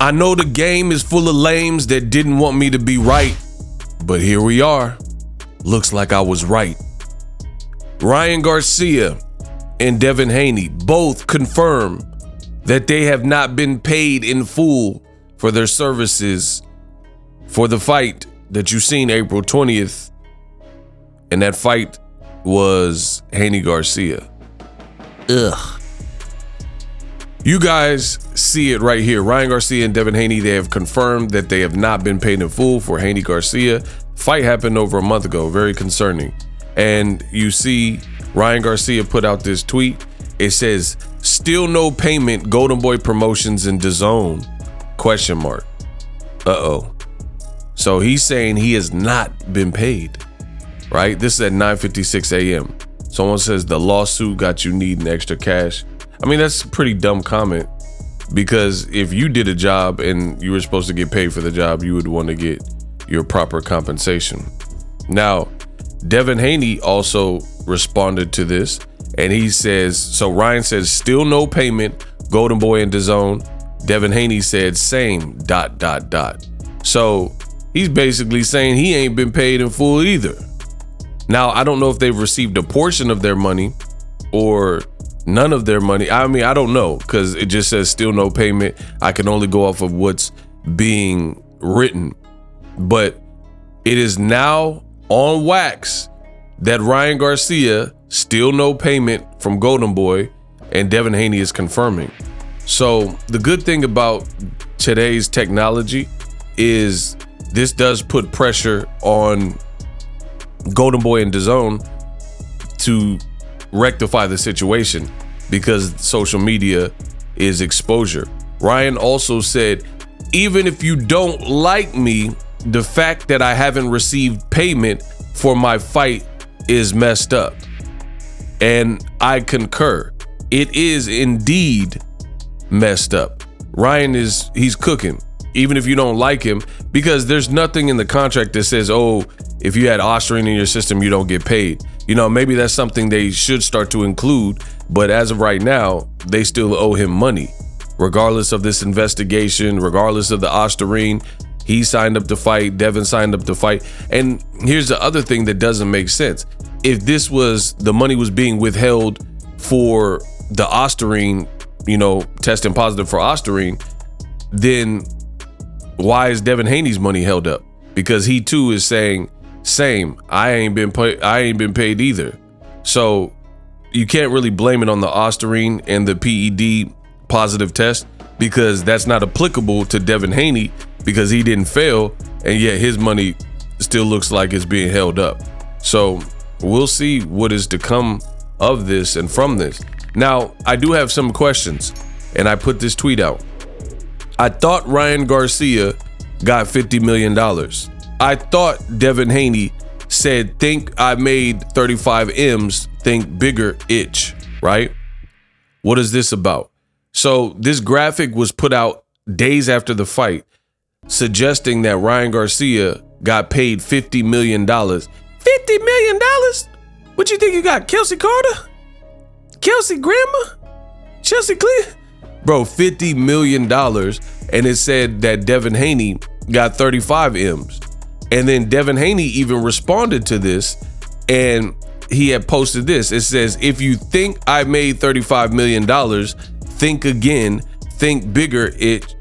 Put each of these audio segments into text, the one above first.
I know the game is full of lames that didn't want me to be right, but here we are. Looks like I was right. Ryan Garcia and Devin Haney both confirm that they have not been paid in full for their services for the fight that you seen April 20th. And that fight was Haney Garcia. Ugh. You guys see it right here. Ryan Garcia and Devin Haney, they have confirmed that they have not been paid in full for Haney Garcia. Fight happened over a month ago, very concerning. And you see Ryan Garcia put out this tweet. It says, still no payment, Golden Boy Promotions and DAZN, ? Uh-oh. So he's saying he has not been paid, right? This is at 9:56 a.m. Someone says the lawsuit got you needing extra cash. I mean, that's a pretty dumb comment, because if you did a job and you were supposed to get paid for the job, you would want to get your proper compensation. Now, Devin Haney also responded to this, and he says, so Ryan says, still no payment, Golden Boy and DAZN. Devin Haney said, same, ... So he's basically saying he ain't been paid in full either. Now, I don't know if they've received a portion of their money or none of their money. I mean, I don't know, because it just says still no payment. I can only go off of what's being written. But it is now on wax that Ryan Garcia, still no payment from Golden Boy, and Devin Haney is confirming. So the good thing about today's technology is this does put pressure on Golden Boy and DAZN to rectify the situation, because social media is exposure. Ryan also said, even if you don't like me, the fact that I haven't received payment for my fight is messed up. And I concur. It is indeed messed up. Ryan he's cooking, even if you don't like him, because there's nothing in the contract that says, oh, if you had ostarine in your system, you don't get paid. You know, maybe that's something they should start to include, but as of right now, they still owe him money. Regardless of this investigation, regardless of the ostarine, he signed up to fight, Devin signed up to fight. And here's the other thing that doesn't make sense. If this was, the money was being withheld for the ostarine, you know, testing positive for ostarine, then why is Devin Haney's money held up? Because he too is saying, same, I ain't been paid either. So you can't really blame it on the ostarine and the PED positive test, because that's not applicable to Devin Haney, because he didn't fail, and yet his money still looks like it's being held up. So we'll see what is to come of this and from this. Now, I do have some questions, and I put this tweet out. I thought Ryan Garcia got $50 million. I thought Devin Haney said, think I made 35 M's, think bigger, itch, right? What is this about? So this graphic was put out days after the fight, suggesting that Ryan Garcia got paid $50 million. $50 million? What you think you got, Kelsey Carter? Kelsey Grammer? Chelsea Clear? Bro, $50 million. And it said that Devin Haney got 35 M's. And then Devin Haney even responded to this, and he had posted this. It says, if you think I made $35 million, think again, think bigger, it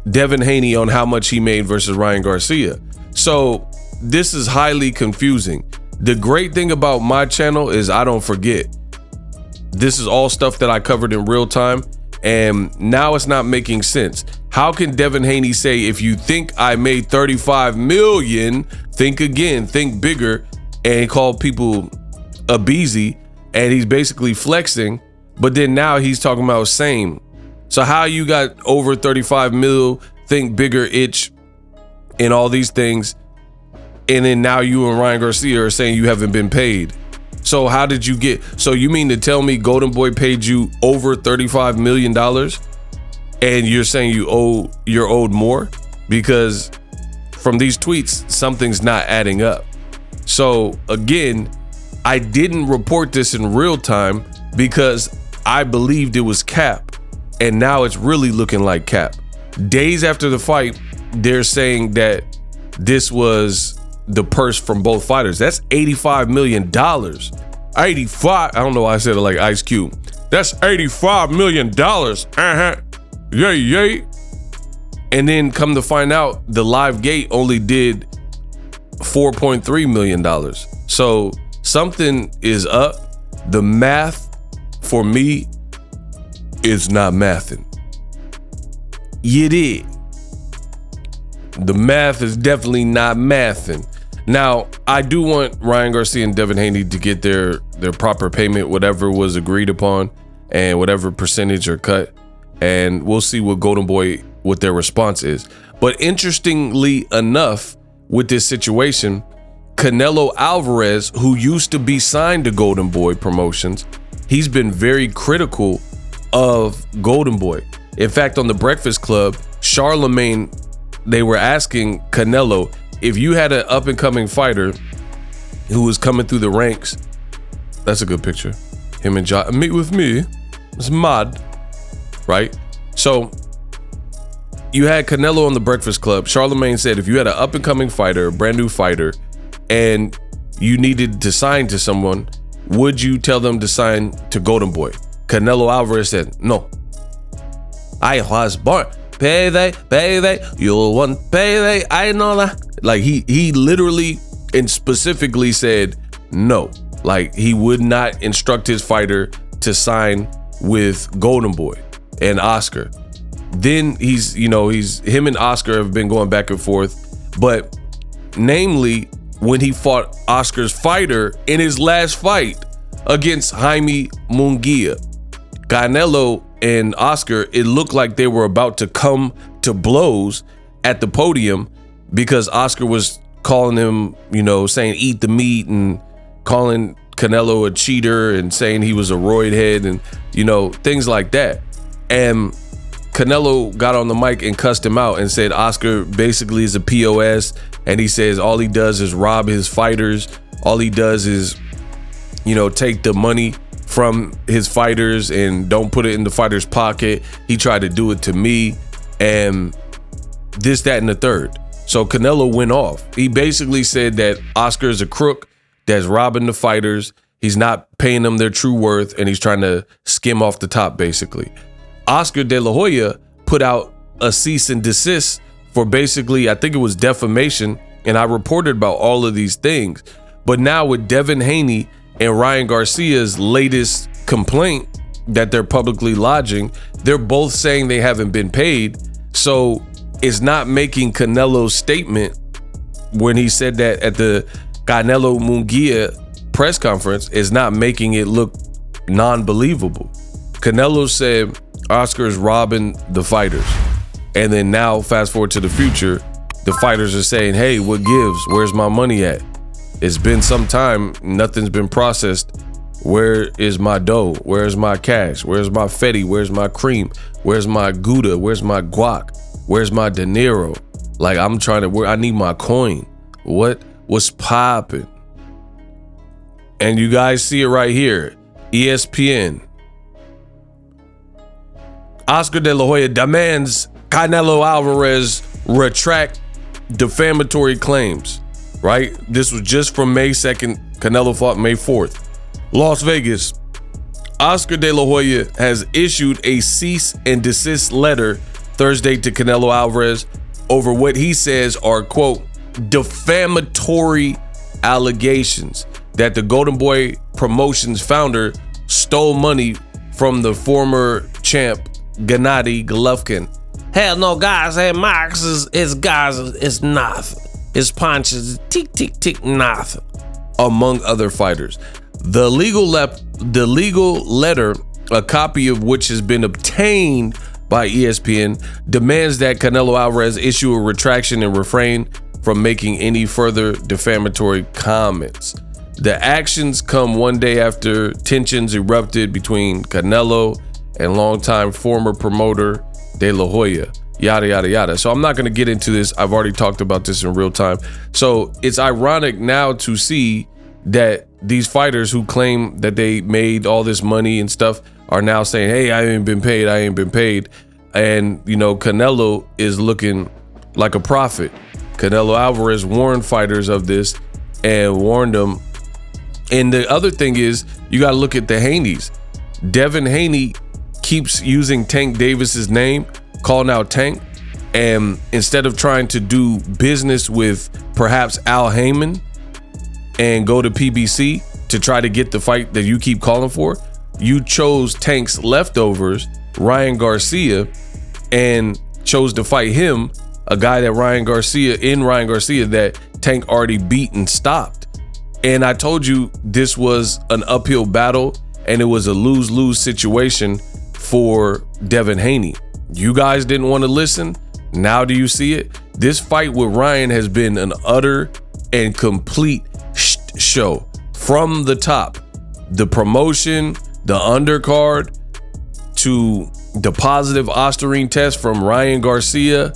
Devin Haney on how much he made versus Ryan Garcia. So this is highly confusing. The great thing about my channel is I don't forget. This is all stuff that I covered in real time, and now it's not making sense. How can Devin Haney say, if you think I made 35 million, think again, think bigger, and call people a beezy, and he's basically flexing, but then now he's talking about same. So how you got over 35 mil, think bigger, itch, and all these things, and then now you and Ryan Garcia are saying you haven't been paid? So how did you get, so you mean to tell me Golden Boy paid you over $35 million? And you're saying you're owed more? Because from these tweets, something's not adding up. So again, I didn't report this in real time because I believed it was cap, and now it's really looking like cap. Days after the fight, they're saying that this was the purse from both fighters. That's $85 million. 85. I don't know why I said it like Ice Cube. That's $85 million. Yay, yay. And then come to find out, the live gate only did $4.3 million. So something is up. The math for me is not mathing. You did. The math is definitely not mathing. Now, I do want Ryan Garcia and Devin Haney to get their proper payment, whatever was agreed upon, and whatever percentage or cut. And we'll see what Golden Boy, what their response is. But interestingly enough, with this situation, Canelo Alvarez, who used to be signed to Golden Boy Promotions, he's been very critical of Golden Boy. In fact, on the Breakfast Club, Charlemagne, they were asking Canelo, if you had an up-and-coming fighter who was coming through the ranks, that's a good picture. Him and John, meet with me. It's mad, right? So you had Canelo on the Breakfast Club. Charlemagne said, if you had an up-and-coming fighter, a brand new fighter, and you needed to sign to someone, would you tell them to sign to Golden Boy? Canelo Alvarez said, no. I was born. Payday, you want payday, I know that. Like he literally and specifically said no. Like he would not instruct his fighter to sign with Golden Boy and Oscar. Then him and Oscar have been going back and forth, but namely when he fought Oscar's fighter in his last fight against Jaime Munguia, Canelo and Oscar, it looked like they were about to come to blows at the podium because Oscar was calling him, saying eat the meat and calling Canelo a cheater and saying he was a roid head and, things like that. And Canelo got on the mic and cussed him out and said Oscar basically is a POS, and he says all he does is rob his fighters. All he does is, take the money from his fighters and don't put it in the fighter's pocket. He tried to do it to me and this, that, and the third. So Canelo went off. He basically said that Oscar is a crook that's robbing the fighters. He's not paying them their true worth, and he's trying to skim off the top, basically. Oscar De La Hoya put out a cease and desist for basically, I think it was defamation, and I reported about all of these things. But now with Devin Haney and Ryan Garcia's latest complaint that they're publicly lodging, they're both saying they haven't been paid. So it's not making Canelo's statement when he said that at the Canelo Munguia press conference, is not making it look non-believable. Canelo said Oscar's robbing the fighters. And then now, fast forward to the future, the fighters are saying, hey, what gives? Where's my money at? It's been some time, nothing's been processed. Where is my dough? Where's my cash? Where's my Fetty? Where's my cream? Where's my Gouda? Where's my guac? Where's my De Niro? Like, I need my coin. What's popping? And you guys see it right here. ESPN. Oscar De La Hoya demands Canelo Alvarez retract defamatory claims. Right? This was just from May 2nd. Canelo fought May 4th. Las Vegas. Oscar De La Hoya has issued a cease and desist letter Thursday to Canelo Alvarez over what he says are, quote, defamatory allegations that the Golden Boy Promotions founder stole money from the former champ Gennady Golovkin. Hell no, guys. Hey, Max is guys is nothing. His punch is tick, tick, tick, nothing. Among other fighters. The legal letter, a copy of which has been obtained by ESPN, demands that Canelo Alvarez issue a retraction and refrain from making any further defamatory comments. The actions come one day after tensions erupted between Canelo and longtime former promoter De La Hoya. Yada, yada, yada. So I'm not going to get into this. I've already talked about this in real time. So it's ironic now to see that these fighters who claim that they made all this money and stuff are now saying, hey, I ain't been paid. And, you know, Canelo is looking like a prophet. Canelo Alvarez warned fighters of this and warned them. And the other thing is, you got to look at the Haneys. Devin Haney keeps using Tank Davis's name, calling out Tank. And instead of trying to do business with perhaps Al Heyman and go to PBC to try to get the fight that you keep calling for, you chose Tank's leftovers, Ryan Garcia, and chose to fight him, a guy that Ryan Garcia that Tank already beat and stopped. And I told you this was an uphill battle and it was a lose-lose situation for Devin Haney. You guys didn't want to listen. Now do you see it? This fight with Ryan has been an utter and complete show from the top. The promotion, the undercard, to the positive Ostarine test from Ryan Garcia,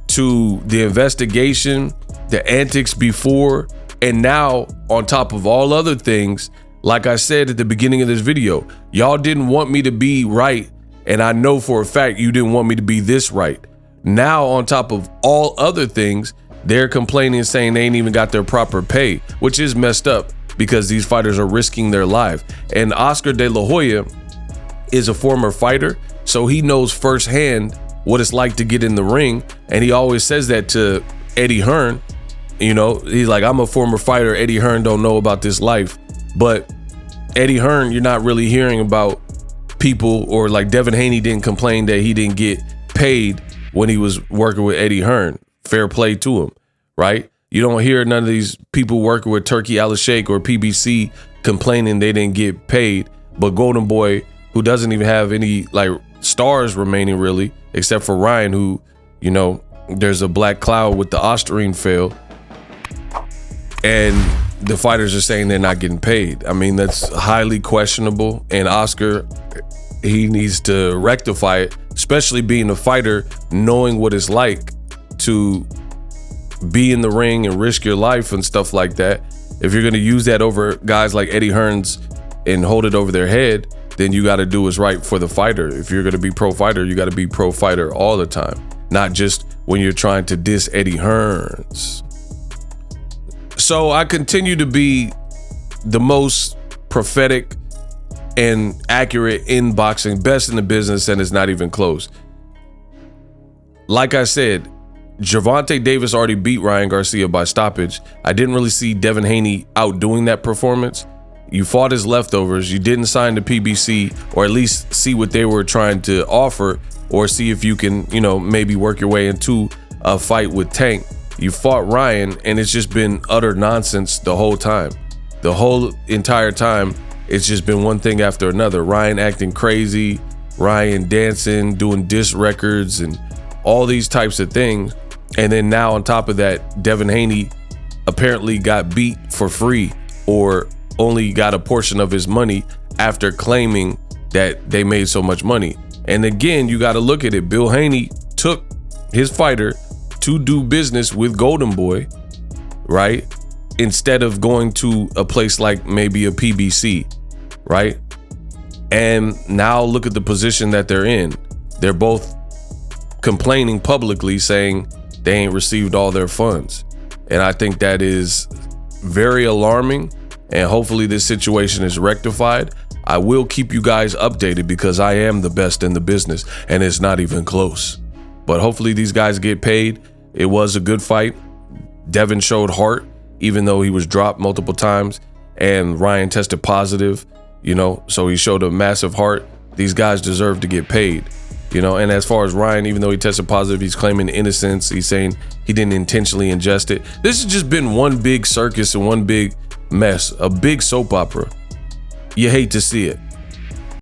to the investigation, the antics before, and now on top of all other things, like I said at the beginning of this video, y'all didn't want me to be right, and I know for a fact you didn't want me to be this right. Now, on top of all other things, they're complaining and saying they ain't even got their proper pay, which is messed up because these fighters are risking their life. And Oscar De La Hoya is a former fighter, so he knows firsthand what it's like to get in the ring. And he always says that to Eddie Hearn. You know, he's like, I'm a former fighter. Eddie Hearn don't know about this life. But Eddie Hearn, you're not really hearing about people, or like Devin Haney didn't complain that he didn't get paid when he was working with Eddie Hearn. Fair play to him, right? You don't hear none of these people working with Turkey Al-Sheikh or PBC complaining they didn't get paid. But Golden Boy, who doesn't even have any like stars remaining really, except for Ryan, who, you know, there's a black cloud with the Ostarine fail, and the fighters are saying they're not getting paid. I mean, that's highly questionable. And Oscar, he needs to rectify it, especially being a fighter, knowing what it's like to be in the ring and risk your life and stuff like that. If you're going to use that over guys like Eddie Hearn's and hold it over their head, then you got to do what's right for the fighter. If you're going to be pro fighter, you got to be pro fighter all the time, not just when you're trying to diss Eddie Hearn's. So I continue to be the most prophetic and accurate in boxing, best in the business, and it's not even close. Like I said, Gervonta Davis already beat Ryan Garcia by stoppage. I didn't really see Devin Haney outdoing that performance. You fought his leftovers. You didn't sign the PBC, or at least see what they were trying to offer, or see if you can, you know, maybe work your way into a fight with Tank. You fought Ryan, and it's just been utter nonsense the whole time. The whole entire time, it's just been one thing after another. Ryan acting crazy, Ryan dancing, doing diss records, and all these types of things. And then now on top of that, Devin Haney apparently got beat for free, or only got a portion of his money after claiming that they made so much money. And again, you got to look at it. Bill Haney took his fighter to do business with Golden Boy, right? Instead of going to a place like maybe a PBC, right? And now look at the position that they're in. They're both complaining publicly, saying they ain't received all their funds. And I think that is very alarming, and hopefully this situation is rectified. I will keep you guys updated because I am the best in the business, and it's not even close. But hopefully these guys get paid. It was a good fight. Devin showed heart, even though he was dropped multiple times, and Ryan tested positive, you know, so he showed a massive heart. These guys deserve to get paid, you know. And as far as Ryan, even though he tested positive, he's claiming innocence. He's saying he didn't intentionally ingest it. This has just been one big circus and one big mess, a big soap opera. You hate to see it.